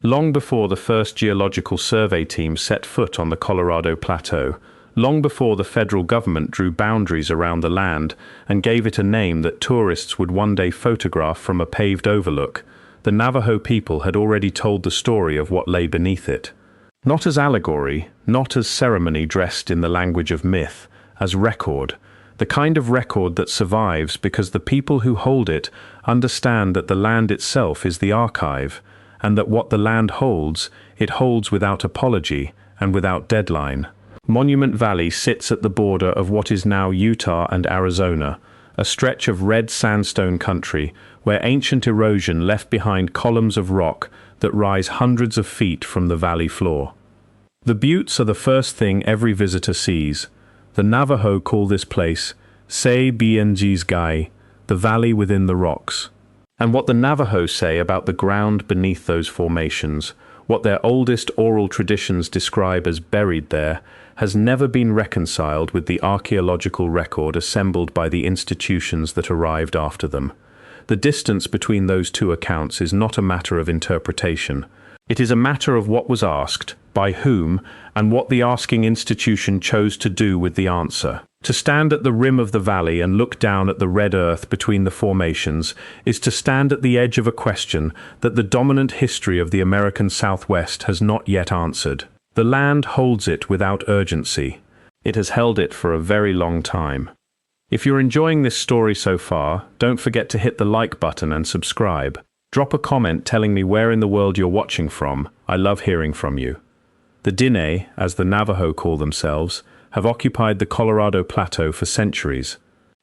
Long before the first geological survey team set foot on the Colorado Plateau, long before the federal government drew boundaries around the land and gave it a name that tourists would one day photograph from a paved overlook, the Navajo people had already told the story of what lay beneath it. Not as allegory, not as ceremony dressed in the language of myth, as record, the kind of record that survives because the people who hold it understand that the land itself is the archive, and that what the land holds, it holds without apology and without deadline. Monument Valley sits at the border of what is now Utah and Arizona, a stretch of red sandstone country where ancient erosion left behind columns of rock that rise hundreds of feet from the valley floor. The buttes are the first thing every visitor sees. The Navajo call this place Se Bienjis Gai, the valley within the rocks. And what the Navajo say about the ground beneath those formations, what their oldest oral traditions describe as buried there, has never been reconciled with the archaeological record assembled by the institutions that arrived after them. The distance between those two accounts is not a matter of interpretation. It is a matter of what was asked, by whom, and what the asking institution chose to do with the answer. To stand at the rim of the valley and look down at the red earth between the formations is to stand at the edge of a question that the dominant history of the American Southwest has not yet answered. The land holds it without urgency. It has held it for a very long time. If you're enjoying this story so far, don't forget to hit the like button and subscribe. Drop a comment telling me where in the world you're watching from. I love hearing from you. The Diné, as the Navajo call themselves, have occupied the Colorado Plateau for centuries.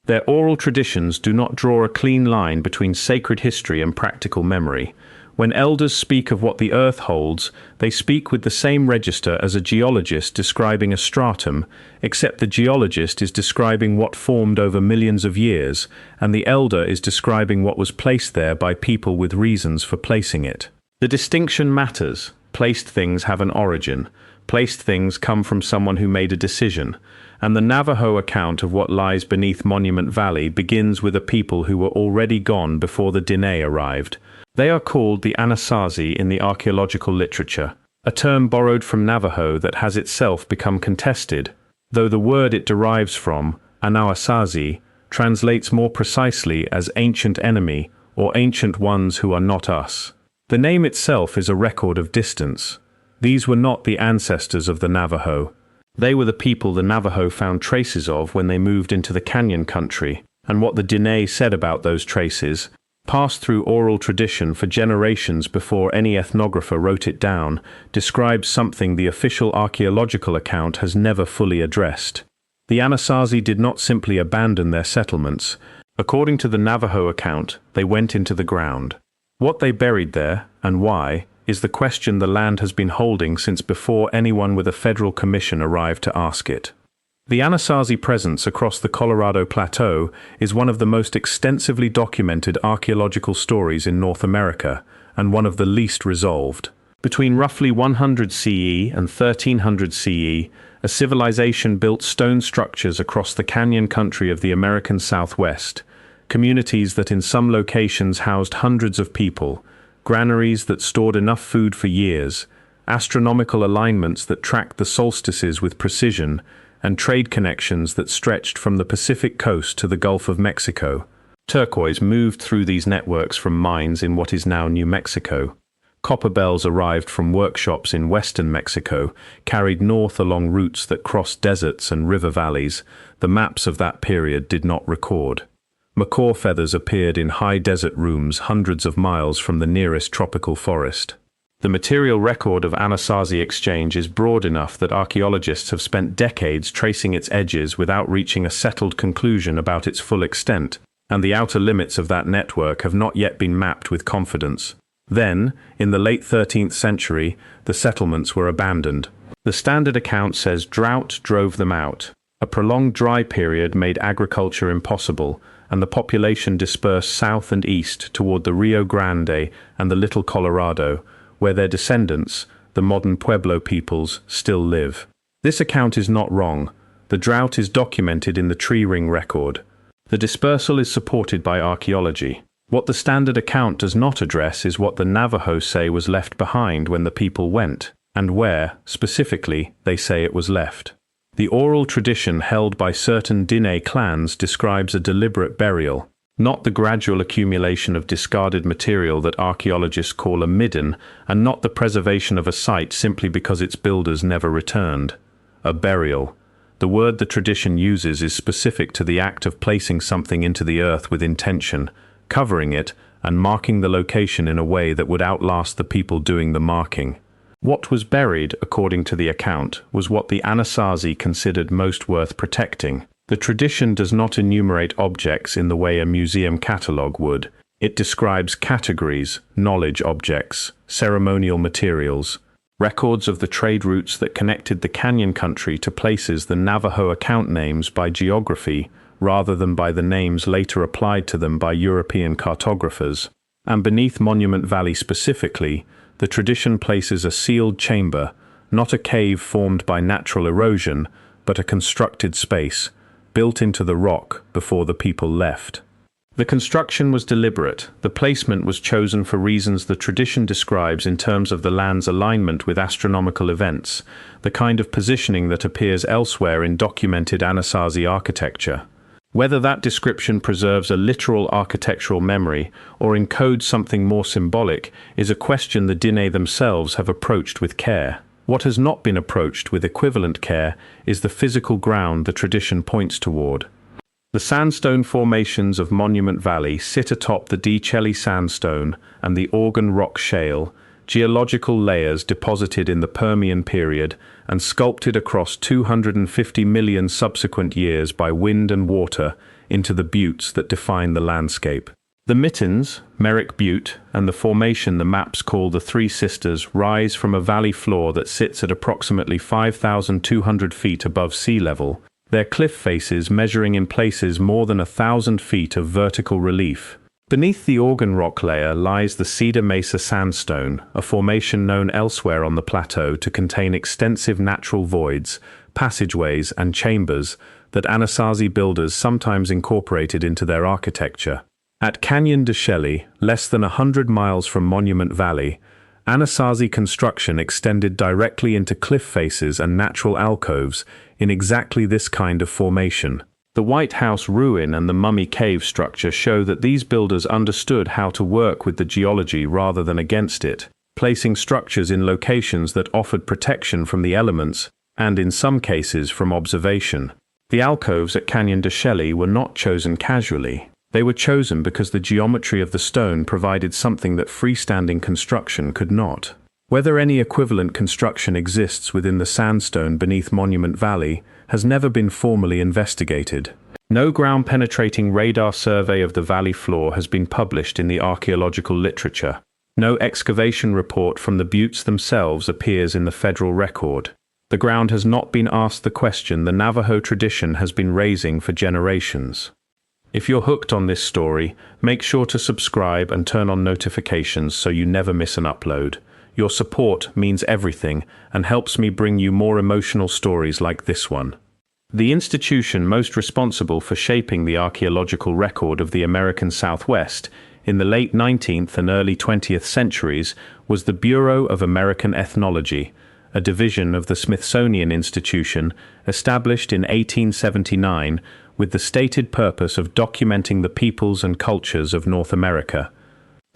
Their oral traditions do not draw a clean line between sacred history and practical memory. When elders speak of what the earth holds, they speak with the same register as a geologist describing a stratum, except the geologist is describing what formed over millions of years, and the elder is describing what was placed there by people with reasons for placing it. The distinction matters. Placed things have an origin. Placed things come from someone who made a decision, and the Navajo account of what lies beneath Monument Valley begins with a people who were already gone before the Diné arrived. They are called the Anasazi in the archaeological literature, a term borrowed from Navajo that has itself become contested, though the word it derives from, Anasazi, translates more precisely as ancient enemy or ancient ones who are not us. The name itself is a record of distance. These were not the ancestors of the Navajo. They were the people the Navajo found traces of when they moved into the canyon country, and what the Diné said about those traces, passed through oral tradition for generations before any ethnographer wrote it down, describes something the official archaeological account has never fully addressed. The Anasazi did not simply abandon their settlements. According to the Navajo account, they went into the ground. What they buried there, and why, is the question the land has been holding since before anyone with a federal commission arrived to ask it. The Anasazi presence across the Colorado Plateau is one of the most extensively documented archaeological stories in North America, and one of the least resolved. Between roughly 100 CE and 1300 CE, a civilization built stone structures across the canyon country of the American Southwest, communities that in some locations housed hundreds of people, granaries that stored enough food for years, astronomical alignments that tracked the solstices with precision, and trade connections that stretched from the Pacific coast to the Gulf of Mexico. Turquoise moved through these networks from mines in what is now New Mexico. Copper bells arrived from workshops in western Mexico, carried north along routes that crossed deserts and river valleys. The maps of that period did not record. Macaw feathers appeared in high desert rooms hundreds of miles from the nearest tropical forest. The material record of Anasazi exchange is broad enough that archaeologists have spent decades tracing its edges without reaching a settled conclusion about its full extent, and the outer limits of that network have not yet been mapped with confidence. Then, in the late 13th century, the settlements were abandoned. The standard account says drought drove them out. A prolonged dry period made agriculture impossible, and the population dispersed south and east toward the Rio Grande and the Little Colorado, where their descendants, the modern Pueblo peoples, still live. This account is not wrong. The drought is documented in the tree ring record. The dispersal is supported by archaeology. What the standard account does not address is what the Navajo say was left behind when the people went, and where, specifically, they say it was left. The oral tradition held by certain Diné clans describes a deliberate burial, not the gradual accumulation of discarded material that archaeologists call a midden, and not the preservation of a site simply because its builders never returned. A burial. The word the tradition uses is specific to the act of placing something into the earth with intention, covering it, and marking the location in a way that would outlast the people doing the marking. What was buried, according to the account, was what the Anasazi considered most worth protecting. The tradition does not enumerate objects in the way a museum catalogue would. It describes categories, knowledge objects, ceremonial materials, records of the trade routes that connected the canyon country to places the Navajo account names by geography rather than by the names later applied to them by European cartographers. And beneath Monument Valley specifically, the tradition places a sealed chamber, not a cave formed by natural erosion, but a constructed space, built into the rock before the people left. The construction was deliberate. The placement was chosen for reasons the tradition describes in terms of the land's alignment with astronomical events, the kind of positioning that appears elsewhere in documented Anasazi architecture. Whether that description preserves a literal architectural memory or encodes something more symbolic is a question the Diné themselves have approached with care. What has not been approached with equivalent care is the physical ground the tradition points toward. The sandstone formations of Monument Valley sit atop the Diné sandstone and the Organ Rock Shale, geological layers deposited in the Permian period and sculpted across 250 million subsequent years by wind and water into the buttes that define the landscape. The Mittens, Merrick Butte, and the formation the maps call the Three Sisters rise from a valley floor that sits at approximately 5,200 feet above sea level, their cliff faces measuring in places more than 1,000 feet of vertical relief. Beneath the Organ Rock layer lies the Cedar Mesa sandstone, a formation known elsewhere on the plateau to contain extensive natural voids, passageways, and chambers that Anasazi builders sometimes incorporated into their architecture. At Canyon de Chelly, less than 100 miles from Monument Valley, Anasazi construction extended directly into cliff faces and natural alcoves in exactly this kind of formation. The White House ruin and the Mummy Cave structure show that these builders understood how to work with the geology rather than against it, placing structures in locations that offered protection from the elements and, in some cases, from observation. The alcoves at Canyon de Chelly were not chosen casually. They were chosen because the geometry of the stone provided something that freestanding construction could not. Whether any equivalent construction exists within the sandstone beneath Monument Valley has never been formally investigated. No ground-penetrating radar survey of the valley floor has been published in the archaeological literature. No excavation report from the buttes themselves appears in the federal record. The ground has not been asked the question the Navajo tradition has been raising for generations. If you're hooked on this story, make sure to subscribe and turn on notifications so you never miss an upload. Your support means everything and helps me bring you more emotional stories like this one. The institution most responsible for shaping the archaeological record of the American Southwest in the late 19th and early 20th centuries was the Bureau of American Ethnology, a division of the Smithsonian Institution established in 1879 with the stated purpose of documenting the peoples and cultures of North America.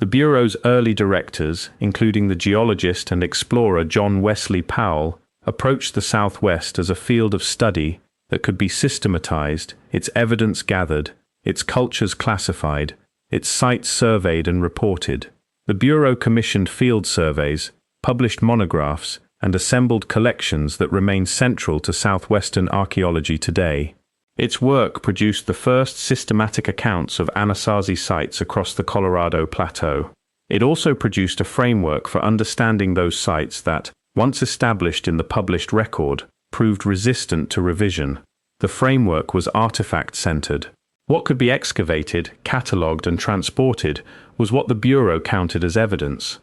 The Bureau's early directors, including the geologist and explorer John Wesley Powell, approached the Southwest as a field of study that could be systematized, its evidence gathered, its cultures classified, its sites surveyed and reported. The Bureau commissioned field surveys, published monographs, and assembled collections that remain central to Southwestern archaeology today. Its work produced the first systematic accounts of Anasazi sites across the Colorado Plateau. It also produced a framework for understanding those sites that, once established in the published record, proved resistant to revision. The framework was artifact-centered. What could be excavated, catalogued, and transported was what the Bureau counted as evidence.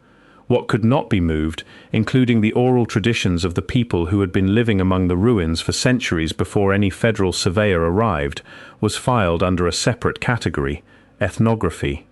What could not be moved, including the oral traditions of the people who had been living among the ruins for centuries before any federal surveyor arrived, was filed under a separate category, ethnography.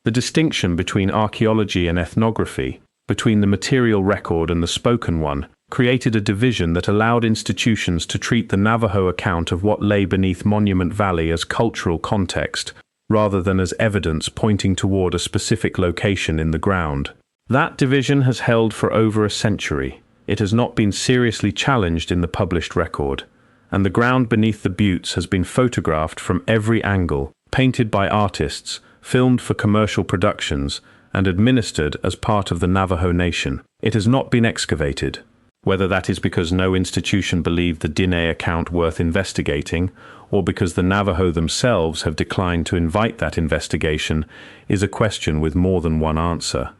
The distinction between archaeology and ethnography, between the material record and the spoken one, created a division that allowed institutions to treat the Navajo account of what lay beneath Monument Valley as cultural context, rather than as evidence pointing toward a specific location in the ground. That division has held for over a century. It has not been seriously challenged in the published record, and the ground beneath the buttes has been photographed from every angle, painted by artists, filmed for commercial productions, and administered as part of the Navajo Nation. It has not been excavated. Whether that is because no institution believed the Diné account worth investigating, or because the Navajo themselves have declined to invite that investigation, is a question with more than one answer.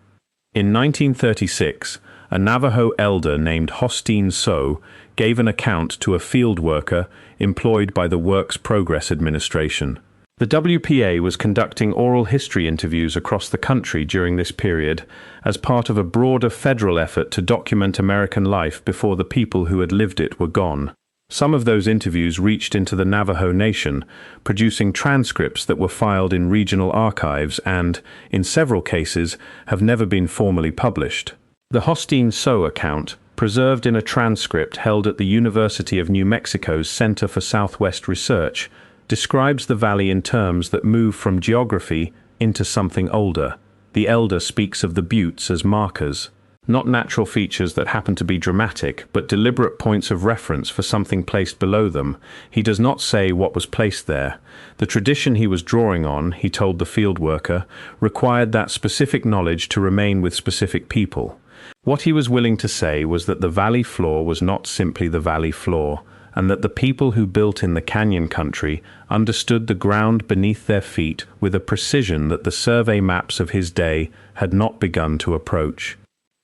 In 1936, a Navajo elder named Hosteen Tso gave an account to a field worker employed by the Works Progress Administration. The WPA was conducting oral history interviews across the country during this period as part of a broader federal effort to document American life before the people who had lived it were gone. Some of those interviews reached into the Navajo Nation, producing transcripts that were filed in regional archives and, in several cases, have never been formally published. The Hosteen Tso account, preserved in a transcript held at the University of New Mexico's Center for Southwest Research, describes the valley in terms that move from geography into something older. The elder speaks of the buttes as markers, not natural features that happen to be dramatic, but deliberate points of reference for something placed below them. He does not say what was placed there. The tradition he was drawing on, he told the field worker, required that specific knowledge to remain with specific people. What he was willing to say was that the valley floor was not simply the valley floor, and that the people who built in the canyon country understood the ground beneath their feet with a precision that the survey maps of his day had not begun to approach.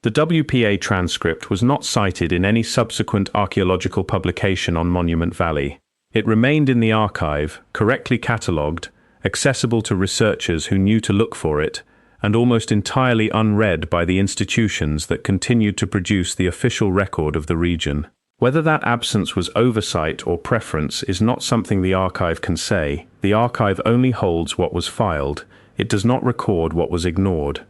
The WPA transcript was not cited in any subsequent archaeological publication on Monument Valley. It remained in the archive, correctly catalogued, accessible to researchers who knew to look for it, and almost entirely unread by the institutions that continued to produce the official record of the region. Whether that absence was oversight or preference is not something the archive can say. The archive only holds what was filed. It does not record what was ignored.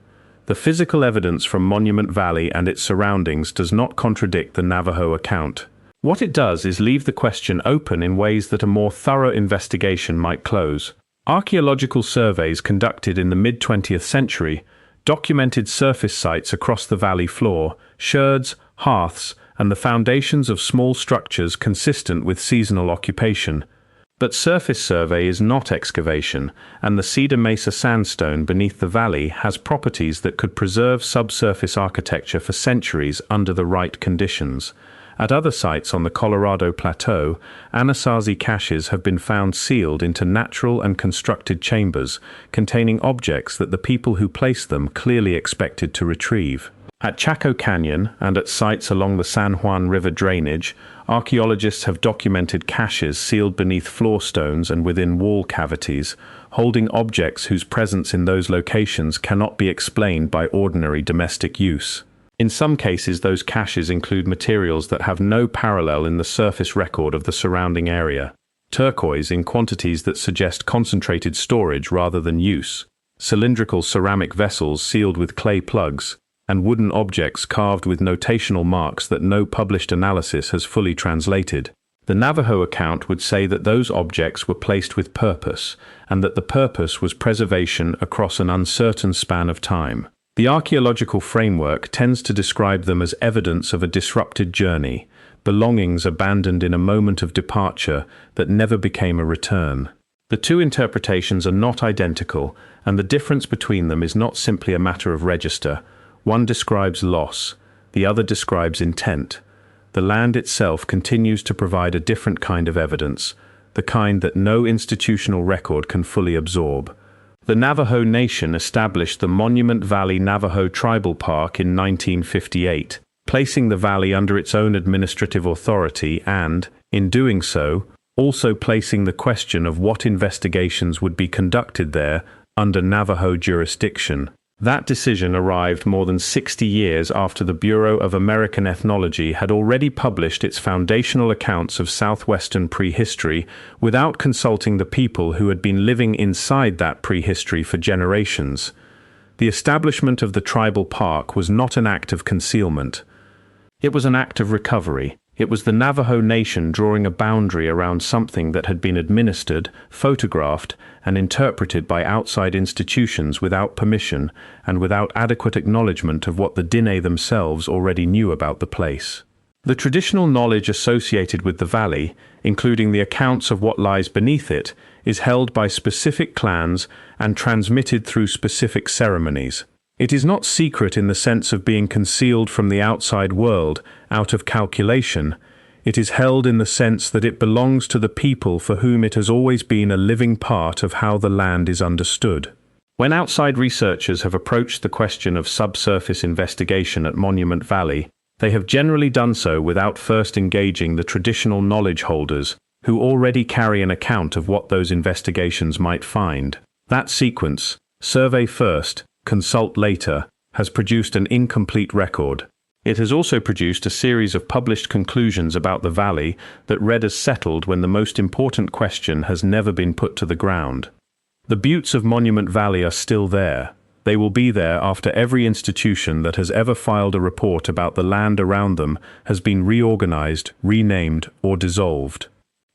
The physical evidence from Monument Valley and its surroundings does not contradict the Navajo account. What it does is leave the question open in ways that a more thorough investigation might close. Archaeological surveys conducted in the mid-20th century documented surface sites across the valley floor, sherds, hearths, and the foundations of small structures consistent with seasonal occupation. But surface survey is not excavation, and the Cedar Mesa sandstone beneath the valley has properties that could preserve subsurface architecture for centuries under the right conditions. At other sites on the Colorado Plateau, Anasazi caches have been found sealed into natural and constructed chambers, containing objects that the people who placed them clearly expected to retrieve. At Chaco Canyon and at sites along the San Juan River drainage, archaeologists have documented caches sealed beneath floor stones and within wall cavities, holding objects whose presence in those locations cannot be explained by ordinary domestic use. In some cases, those caches include materials that have no parallel in the surface record of the surrounding area. Turquoise in quantities that suggest concentrated storage rather than use, cylindrical ceramic vessels sealed with clay plugs, and wooden objects carved with notational marks that no published analysis has fully translated. The Navajo account would say that those objects were placed with purpose, and that the purpose was preservation across an uncertain span of time. The archaeological framework tends to describe them as evidence of a disrupted journey, belongings abandoned in a moment of departure that never became a return. The two interpretations are not identical, and the difference between them is not simply a matter of register. One describes loss, the other describes intent. The land itself continues to provide a different kind of evidence, the kind that no institutional record can fully absorb. The Navajo Nation established the Monument Valley Navajo Tribal Park in 1958, placing the valley under its own administrative authority and, in doing so, also placing the question of what investigations would be conducted there under Navajo jurisdiction. That decision arrived more than 60 years after the Bureau of American Ethnology had already published its foundational accounts of southwestern prehistory without consulting the people who had been living inside that prehistory for generations. The establishment of the tribal park was not an act of concealment. It was an act of recovery. It was the Navajo Nation drawing a boundary around something that had been administered, photographed, and interpreted by outside institutions without permission and without adequate acknowledgement of what the Diné themselves already knew about the place. The traditional knowledge associated with the valley, including the accounts of what lies beneath it, is held by specific clans and transmitted through specific ceremonies. It is not secret in the sense of being concealed from the outside world out of calculation. It is held in the sense that it belongs to the people for whom it has always been a living part of how the land is understood. When outside researchers have approached the question of subsurface investigation at Monument Valley, they have generally done so without first engaging the traditional knowledge holders, who already carry an account of what those investigations might find. That sequence, survey first, consult later, has produced an incomplete record. It has also produced a series of published conclusions about the valley that read as settled when the most important question has never been put to the ground. The buttes of Monument Valley are still there. They will be there after every institution that has ever filed a report about the land around them has been reorganized, renamed, or dissolved.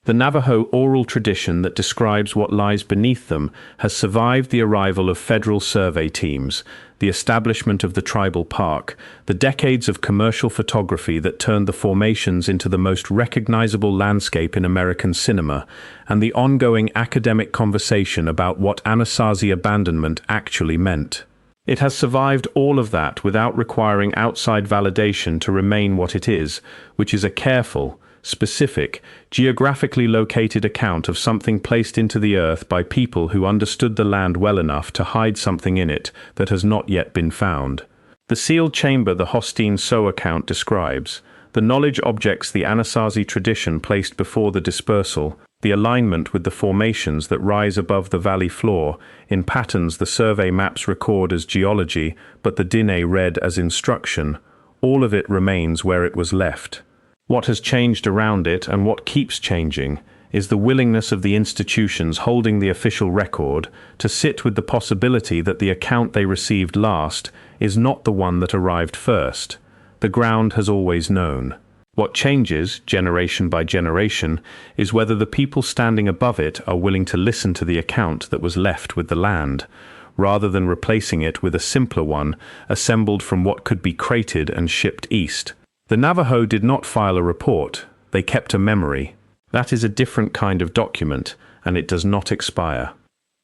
The Navajo oral tradition that describes what lies beneath them has survived the arrival of federal survey teams, the establishment of the tribal park, the decades of commercial photography that turned the formations into the most recognizable landscape in American cinema, and the ongoing academic conversation about what Anasazi abandonment actually meant. It has survived all of that without requiring outside validation to remain what it is, which is a careful, specific, geographically located account of something placed into the earth by people who understood the land well enough to hide something in it that has not yet been found. The sealed chamber the Hosteen Tso account describes, the knowledge objects the Anasazi tradition placed before the dispersal, the alignment with the formations that rise above the valley floor, in patterns the survey maps record as geology, but the Diné read as instruction, all of it remains where it was left. What has changed around it, and what keeps changing, is the willingness of the institutions holding the official record to sit with the possibility that the account they received last is not the one that arrived first. The ground has always known. What changes, generation by generation, is whether the people standing above it are willing to listen to the account that was left with the land, rather than replacing it with a simpler one assembled from what could be crated and shipped east. The Navajo did not file a report, they kept a memory. That is a different kind of document, and it does not expire.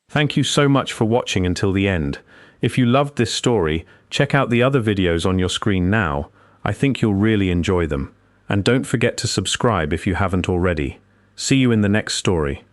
Thank you so much for watching until the end. If you loved this story, check out the other videos on your screen now. I think you'll really enjoy them. And don't forget to subscribe if you haven't already. See you in the next story.